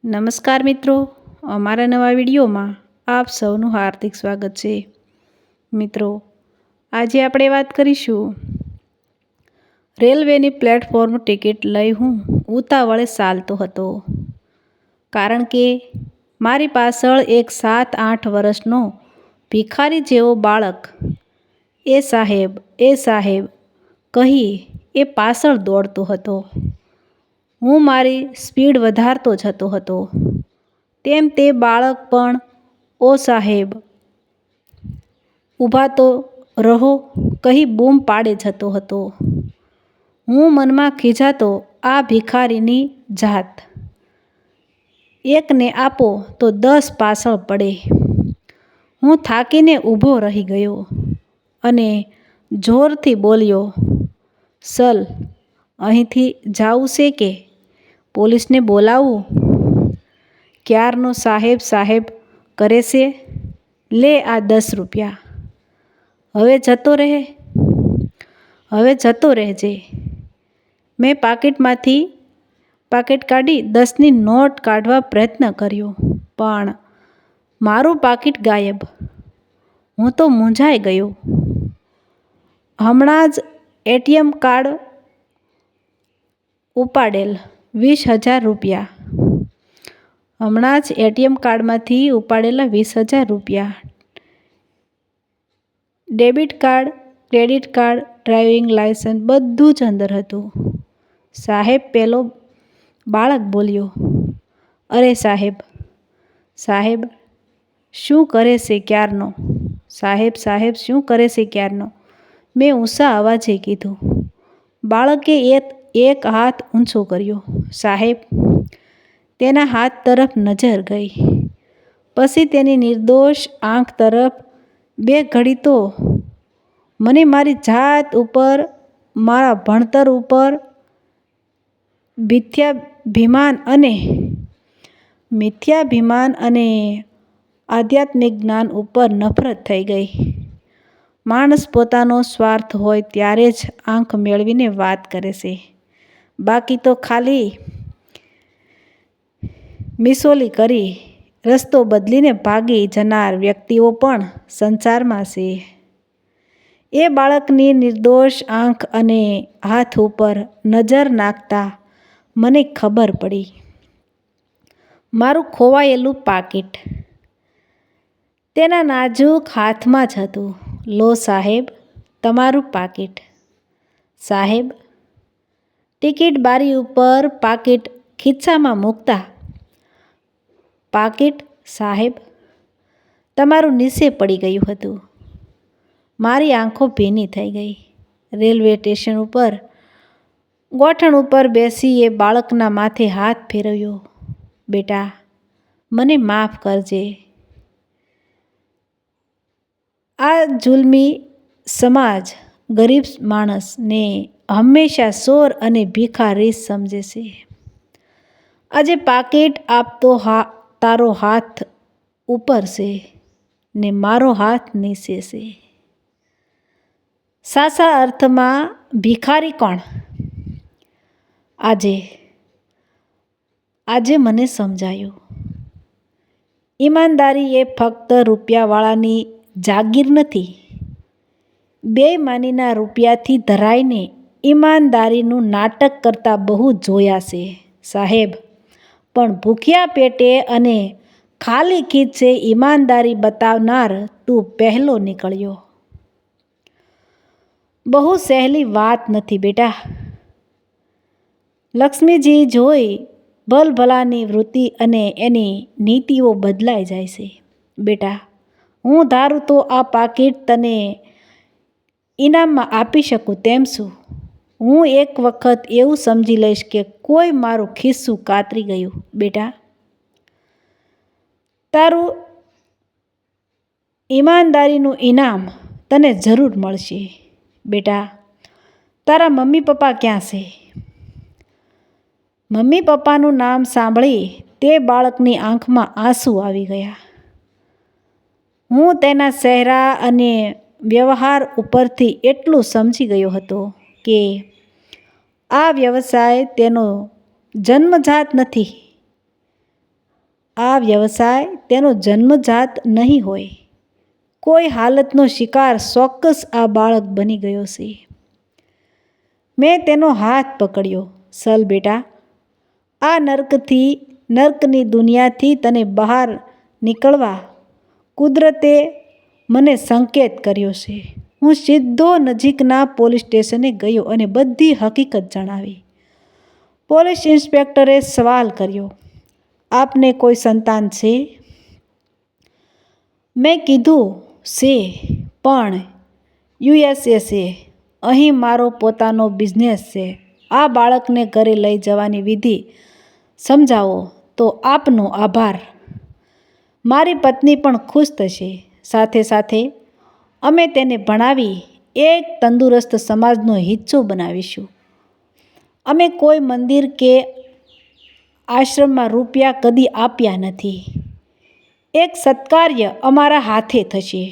નમસ્કાર મિત્રો, અમારા નવા વિડીયોમાં આપ સૌનું હાર્દિક સ્વાગત છે. મિત્રો, આજે આપણે વાત કરીશું રેલવેની પ્લેટફોર્મ ટિકિટ લઈ હું ઉતાવળે ચાલતો હતો, કારણ કે મારી પાછળ એક 7-8 વર્ષનો ભિખારી જેવો બાળક એ સાહેબ કહી એ પાછળ દોડતો હતો. હું મારી સ્પીડ વધારતો જતો હતો, તેમ તે બાળક પણ "ઓ સાહેબ, ઊભા તો રહો" કહી બૂમ પાડે જતો હતો. હું મનમાં ખીજાતો આ ભિખારીની જાત, એકને આપો તો 10 પાછળ પડે. હું થાકીને ઊભો રહી ગયો અને જોરથી બોલ્યો, "ચલ, અહીંથી જાવું છે કે પોલીસને બોલાવું? ક્યારનો સાહેબ કરે છે, લે આ 10 રૂપિયા. હવે જતો રહેજે." મેં પાકીટ કાઢી 10ની નોટ કાઢવા પ્રયત્ન કર્યો, પણ મારું પાકીટ ગાયબ. હું તો મૂંઝાઈ ગયો. હમણાં જ એટીએમ કાર્ડ ઉપાડેલ 20,000 રૂપિયા. હમણાં જ એટીએમ કાર્ડમાંથી ઉપાડેલા 20,000 રૂપિયા. Debit card, credit card, driving licence બધું જ અંદર હતું. સાહેબ, પેલો બાળક બોલ્યો. "અરે સાહેબ, શું કરે છે ક્યારનો? સાહેબ, શું કરે છે ક્યારનો?" મેં ઊંચા અવાજે કીધું. બાળકે એક હાથ ઊંચો કર્યો. સાહેબ, તેના હાથ તરફ નજર ગઈ, પછી તેની નિર્દોષ આંખ તરફ. બે ઘડી તો મને મારી જાત ઉપર, મારા ભણતર ઉપર, મિથ્યાભિમાન અને આધ્યાત્મિક જ્ઞાન ઉપર નફરત થઈ ગઈ. માણસ પોતાનો સ્વાર્થ હોય ત્યારે જ આંખ મેળવીને વાત કરે છે, બાકી તો ખાલી મિસોલી કરી રસ્તો બદલીને ભાગી જનાર વ્યક્તિઓ પણ સંસારમાં છે. એ બાળકની નિર્દોષ આંખ અને હાથ ઉપર નજર નાખતા મને ખબર પડી. મારું ખોવાયેલું પાકીટ તેના નાજુક હાથમાં જ હતું. "લો સાહેબ, તમારું પાકીટ." સાહેબ ટિકિટ બારી ઉપર પાકીટ ખિસ્સામાં મૂકતા, "પાકીટ સાહેબ, તમારું નીચે પડી ગયું હતું." મારી આંખો ભીની થઈ ગઈ. રેલવે સ્ટેશન ઉપર ગોઠણ ઉપર બેસી એ બાળકના માથે હાથ ફેરવ્યો. "બેટા, મને માફ કરજે. આ જુલમી સમાજ ગરીબ માણસને હંમેશા ચોર અને ભિખારી સમજે છે. આજે પાકીટ આપતો તારો હાથ ઉપર છે ને મારો હાથ નીચે છે. સાચા અર્થમાં ભિખારી કોણ? આજે મને સમજાયું. ઈમાનદારી એ ફક્ત રૂપિયાવાળાની જાગીર નથી. બેઈમાનીના રૂપિયાથી ધરાઈને ઈમાનદારીનું નાટક કરતા બહુ જોયા છે સાહેબ, પણ ભૂખ્યા પેટે અને ખાલી ખીસે ઈમાનદારી બતાવનાર તું પહેલો નીકળ્યો. બહુ સહેલી વાત નથી બેટા. લક્ષ્મીજી જોઈ ભલભલાની વૃત્તિ અને એની નીતિઓ બદલાઈ જાય છે. બેટા, હું ધારું તો આ પાકીટ તને ઇનામમાં આપી શકું તેમ છું. હું એક વખત એવું સમજી લઈશ કે કોઈ મારું ખિસ્સું કાતરી ગયું. બેટા, તારું ઈમાનદારીનું ઇનામ તને જરૂર મળશે. બેટા, તારા મમ્મી પપ્પા ક્યાં છે?" મમ્મી પપ્પાનું નામ સાંભળી તે બાળકની આંખમાં આંસુ આવી ગયા. હું તેના ચહેરા અને વ્યવહાર ઉપરથી એટલું સમજી ગયો હતો કે આ વ્યવસાય તેનો જન્મજાત નથી. વ્યવસાય તેનો જન્મજાત નહીં હોય. કોઈ હાલતનો શિકાર ચોક્કસ આ બાળક બની ગયો છે. મેં તેનો હાથ પકડ્યો. ચલ બેટા, આ નર્કની દુનિયાથી તને બહાર નીકળવા કુદરતે મને સંકેત કર્યો છે. હું સીધો નજીકના પોલીસ સ્ટેશને ગયો અને બધી હકીકત જણાવી. પોલીસ ઇન્સ્પેક્ટરે સવાલ કર્યો, આપને કોઈ સંતાન છે? મેં કીધું છે, પણ USA છે. અહીં મારો પોતાનો બિઝનેસ છે. આ બાળકને ઘરે લઈ જવાની વિધિ સમજાવો તો આપનો આભાર. મારી પત્ની પણ ખુશ થશે. સાથે સાથે અમે તેને ભણાવી એક તંદુરસ્ત સમાજનો હિસ્સો બનાવીશું. અમે કોઈ મંદિર કે આશ્રમમાં રૂપિયા કદી આપ્યા નથી. એક સત્કાર્ય અમારા હાથે થશે.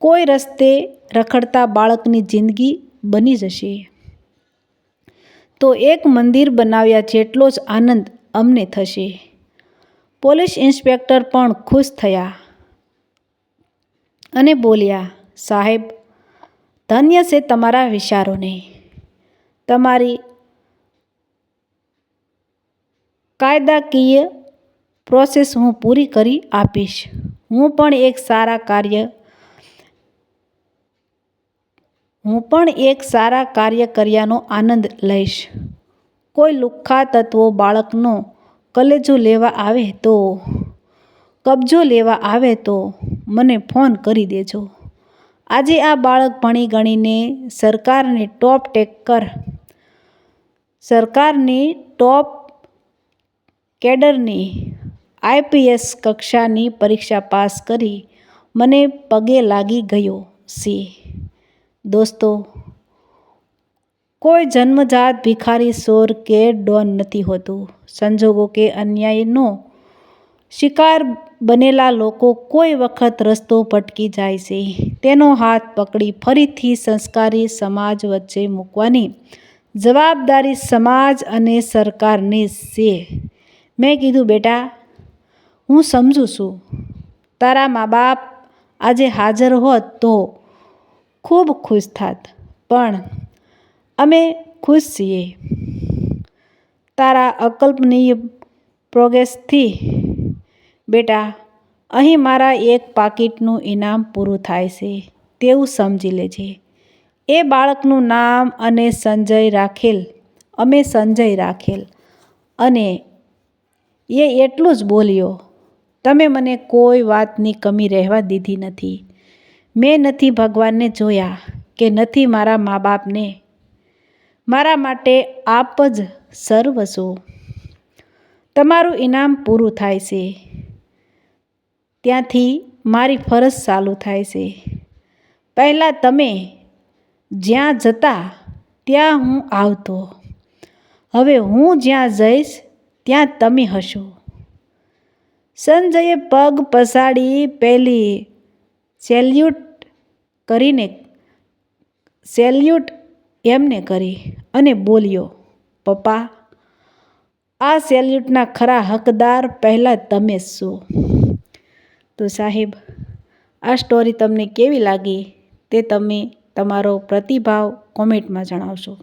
કોઈ રસ્તે રખડતા બાળકની જિંદગી બની જશે. તો એક મંદિર બનાવ્યા જેટલો જ આનંદ અમને થશે. પોલીસ ઇન્સ્પેક્ટર પણ ખુશ થયા અને બોલ્યા, સાહેબ, ધન્ય છે તમારા વિચારોને. તમારી કાયદાકીય પ્રોસેસ હું પૂરી કરી આપીશ. હું પણ એક સારા કાર્ય કર્યાનો આનંદ લઈશ. કોઈ લુખ્ખા તત્વો બાળકનો કલેજો કબજો લેવા આવે તો મને ફોન કરી દેજો. આજે આ બાળક ભણી ગણીને સરકારની ટોપ કેડરની IPS કક્ષાની પરીક્ષા પાસ કરી મને પગે લાગી ગયો છે. દોસ્તો, કોઈ જન્મજાત ભિખારી, ચોર કે ડોન નથી હોતું. સંજોગો કે અન્યાયનો શિકાર બનેલા લોકો કોઈ વખત રસ્તો ભટકી જાય છે. તેનો હાથ પકડી ફરીથી સંસ્કારી સમાજ વચ્ચે મૂકવાની જવાબદારી સમાજ અને સરકારની છે. મેં કીધું, બેટા, હું સમજું છું. તારા મા બાપ આજે હાજર હોત તો ખૂબ ખુશ થાત, પણ અમે ખુશ છીએ તારા અકલ્પનીય પ્રોગ્રેસથી. બેટા, અહીં મારા એક પાકીટનું ઇનામ પૂરું થાય છે તેવું સમજી લેજે. એ બાળકનું નામ અમે સંજય રાખેલ અને એ એટલું જ બોલ્યો, તમે મને કોઈ વાતની કમી રહેવા દીધી નથી. મેં નથી ભગવાનને જોયા કે નથી મારા મા બાપને. મારા માટે આપ જ સર્વ છો. તમારું ઇનામ પૂરું થાય છે ત્યાંથી મારી ફરજ ચાલુ થાય છે. પહેલાં તમે જ્યાં જતા ત્યાં હું આવતો. હવે હું જ્યાં જઈશ ત્યાં તમે હશો. સંજયે પગ પછાડી પહેલી સેલ્યુટ એમને કરી અને બોલ્યો, પપ્પા, આ સેલ્યુટના ખરા હકદાર પહેલાં તમે જ છો. તો સાહેબ, આ સ્ટોરી તમને કેવી લાગી તે તમે તમારો પ્રતિભાવ કોમેન્ટમાં જણાવશો.